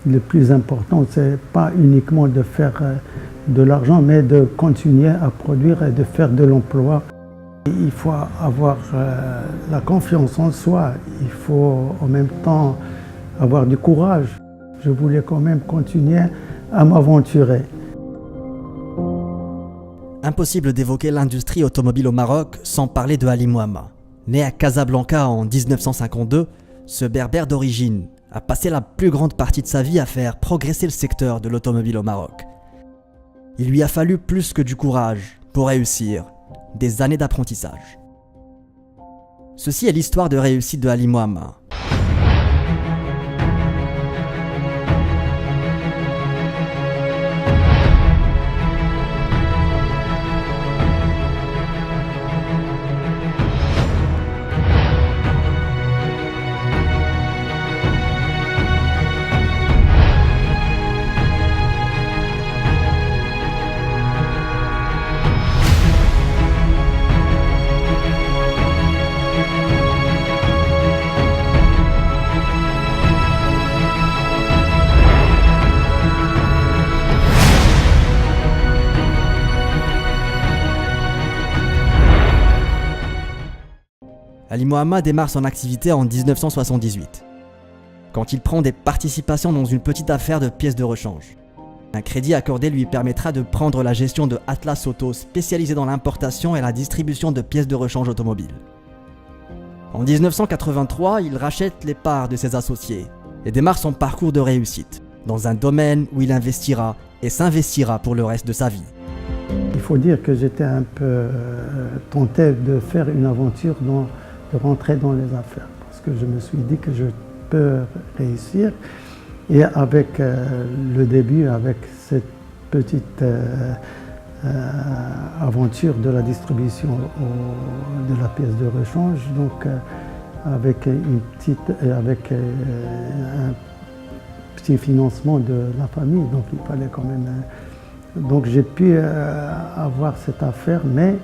le plus important, c'est pas uniquement de faire de l'argent, mais de continuer à produire et de faire de l'emploi. Il faut avoir la confiance en soi, il faut en même temps avoir du courage. Je voulais quand même continuer à m'aventurer. Impossible d'évoquer l'industrie automobile au Maroc sans parler de Ali Mohamma. Né à Casablanca en 1952, ce berbère d'origine a passé la plus grande partie de sa vie à faire progresser le secteur de l'automobile au Maroc. Il lui a fallu plus que du courage pour réussir, des années d'apprentissage. Ceci est l'histoire de réussite de Ali Mohamma. Ali Mohamma démarre son activité en 1978, quand il prend des participations dans une petite affaire de pièces de rechange. Un crédit accordé lui permettra de prendre la gestion de Atlas Auto, spécialisé dans l'importation et la distribution de pièces de rechange automobiles. En 1983, il rachète les parts de ses associés et démarre son parcours de réussite, dans un domaine où il investira et s'investira pour le reste de sa vie. Il faut dire que j'étais un peu tenté de faire une aventure, de rentrer dans les affaires, parce que je me suis dit que je peux réussir. Et avec le début, avec cette petite aventure de la distribution de la pièce de rechange, donc avec un petit financement de la famille, donc il fallait quand même. Donc j'ai pu avoir cette affaire, mais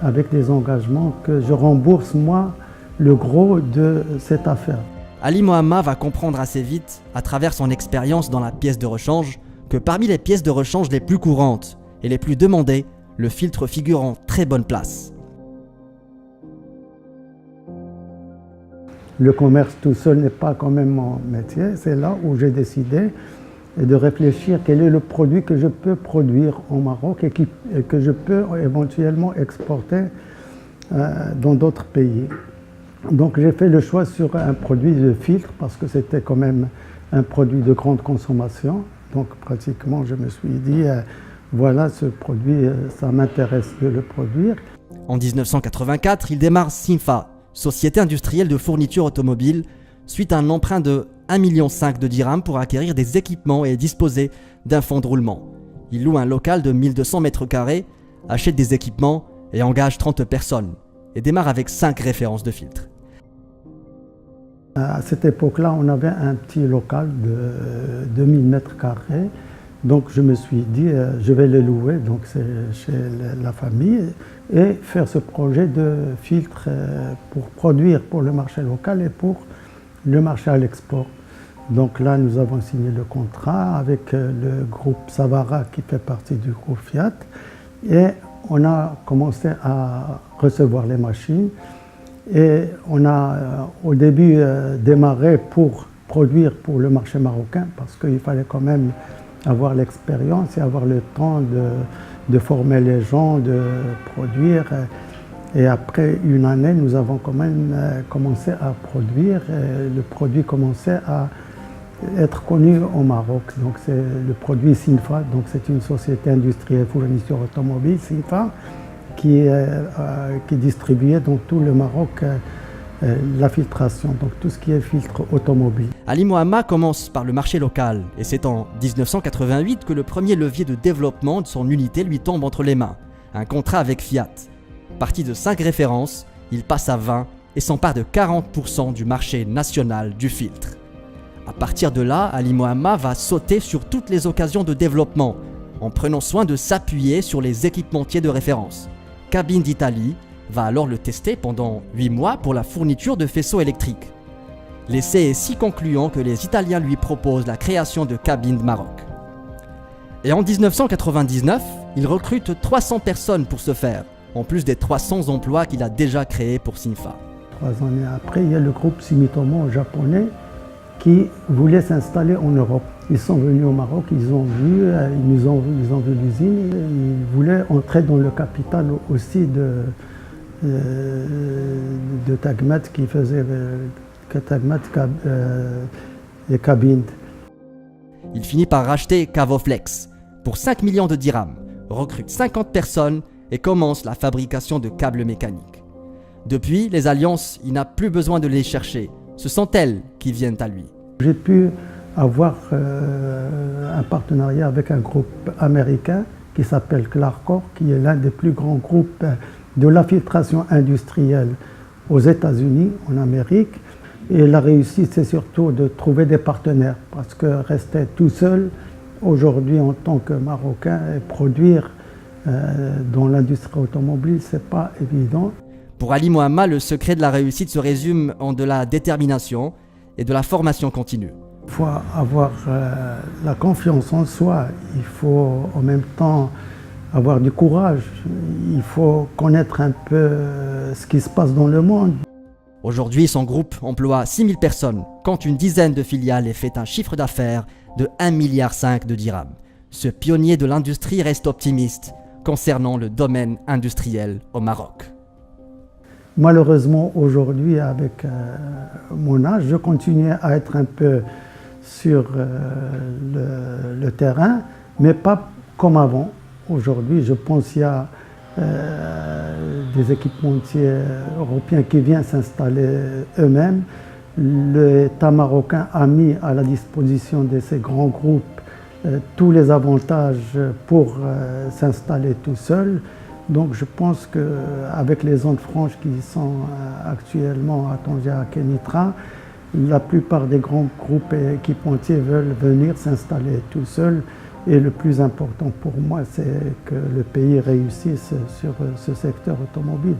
avec des engagements que je rembourse moi le gros de cette affaire. Ali Mohamma va comprendre assez vite, à travers son expérience dans la pièce de rechange, que parmi les pièces de rechange les plus courantes et les plus demandées, le filtre figure en très bonne place. Le commerce tout seul n'est pas quand même mon métier, c'est là où j'ai décidé de réfléchir quel est le produit que je peux produire au Maroc et que je peux éventuellement exporter dans d'autres pays. Donc j'ai fait le choix sur un produit de filtre parce que c'était quand même un produit de grande consommation. Donc pratiquement je me suis dit, voilà ce produit, ça m'intéresse de le produire. En 1984, il démarre Simfa, société industrielle de fourniture automobile, suite à un emprunt de 1,5 million de dirhams pour acquérir des équipements et disposer d'un fonds de roulement. Il loue un local de 1200 m², achète des équipements et engage 30 personnes, et démarre avec 5 références de filtres. À cette époque-là, on avait un petit local de 2000 m², donc je me suis dit, je vais le louer, donc c'est chez la famille, et faire ce projet de filtre pour produire pour le marché local et pour le marché à l'export. Donc là, nous avons signé le contrat avec le groupe Savara qui fait partie du groupe Fiat et on a commencé à recevoir les machines et on a au début démarré pour produire pour le marché marocain parce qu'il fallait quand même avoir l'expérience et avoir le temps de former les gens, de produire. Et après une année, nous avons quand même commencé à produire. Et le produit commençait à être connu au Maroc. Donc c'est le produit Sinfa, donc c'est une société industrielle fourniture automobile, Sinfa, qui distribuait dans tout le Maroc la filtration, donc tout ce qui est filtre automobile. Ali Mohamma commence par le marché local et c'est en 1988 que le premier levier de développement de son unité lui tombe entre les mains, un contrat avec Fiat. Parti de 5 références, il passe à 20 et s'empare de 40% du marché national du filtre. À partir de là, Ali Mohamma va sauter sur toutes les occasions de développement, en prenant soin de s'appuyer sur les équipementiers de référence. Cabine d'Italie va alors le tester pendant 8 mois pour la fourniture de faisceaux électriques. L'essai est si concluant que les Italiens lui proposent la création de Cabin'd Maroc. Et en 1999, il recrute 300 personnes pour ce faire, en plus des 300 emplois qu'il a déjà créés pour Sinfa. 3 années après, il y a le groupe Sumitomo japonais qui voulait s'installer en Europe. Ils sont venus au Maroc, ils ont vu l'usine, ils voulaient entrer dans le capital aussi de Tagmat qui faisait Tagmat et Cabin'd. Il finit par racheter Cavoflex pour 5 millions de dirhams, recrute 50 personnes et commence la fabrication de câbles mécaniques. Depuis, les alliances, il n'a plus besoin de les chercher. Ce sont elles qui viennent à lui. J'ai pu avoir un partenariat avec un groupe américain qui s'appelle Clarcor, qui est l'un des plus grands groupes de la filtration industrielle aux États-Unis, en Amérique. Et la réussite, c'est surtout de trouver des partenaires, parce que rester tout seul, aujourd'hui en tant que Marocain, et produire dans l'industrie automobile, c'est pas évident. Pour Ali Mohammed, le secret de la réussite se résume en de la détermination et de la formation continue. Il faut avoir la confiance en soi, il faut en même temps avoir du courage, il faut connaître un peu ce qui se passe dans le monde. Aujourd'hui, son groupe emploie 6000 personnes, compte une dizaine de filiales et fait un chiffre d'affaires de 1,5 milliard de dirhams. Ce pionnier de l'industrie reste optimiste concernant le domaine industriel au Maroc. Malheureusement, aujourd'hui, avec mon âge, je continue à être un peu sur le terrain, mais pas comme avant. Aujourd'hui, je pense qu'il y a des équipementiers européens qui viennent s'installer eux-mêmes. L'État marocain a mis à la disposition de ces grands groupes tous les avantages pour s'installer tout seul. Donc je pense qu'avec les zones franches qui sont actuellement à Tanger, à Kenitra, la plupart des grands groupes équipementiers veulent venir s'installer tout seuls. Et le plus important pour moi, c'est que le pays réussisse sur ce secteur automobile.